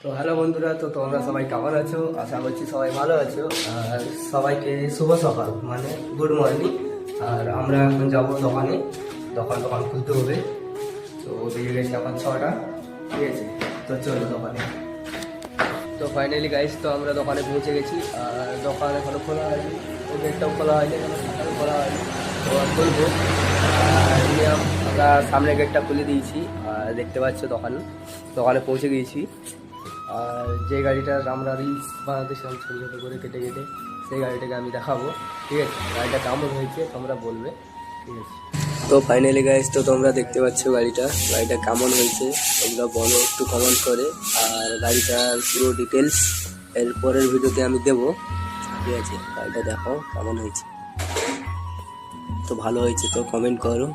তো হ্যালো বন্ধুরা, তো তোমরা সবাই কেমন আছো? আশা করছি সবাই ভালো আছো। আর সবাইকে শুভ সকাল, মানে গুড মর্নিং। আর আমরা এখন যাবো দোকানে, দোকান খুলতে হবে। তো বেরিয়ে গেছে এখন 6টা, ঠিক আছে? তো চলো দোকানে। তো ফাইনালি গাইস, তো আমরা দোকানে পৌঁছে গেছি। আর দোকান এখনো খোলা হয়নি, ও গেটটাও খোলা হয়নি, এখনো সকালে খোলা হয়নি। তো আর খুলবো। আর আমরা সামনে গেটটা খুলে দিয়েছি। আর দেখতে পাচ্ছ দোকানে পৌঁছে গিয়েছি। আর যে গাড়িটার আমরা রিলস বানাতেছিলাম ছোটো ছোটো করে কেটে কেটে, সেই গাড়িটাকে আমি দেখাবো, ঠিক আছে? গাড়িটা কেমন হয়েছে তোমরা বলবে, ঠিক আছে? তো ফাইনালি গাইস, তো তোমরা দেখতে পাচ্ছ গাড়িটা কেমন হয়েছে তোমরা বলো একটু কমেন্ট করে। আর গাড়িটার পুরো ডিটেলস এর পরের ভিডিওতে আমি দেবো, ঠিক আছে? গাড়িটা দেখো কেমন হয়েছে। তো ভালো হয়েছে তো কমেন্ট করো।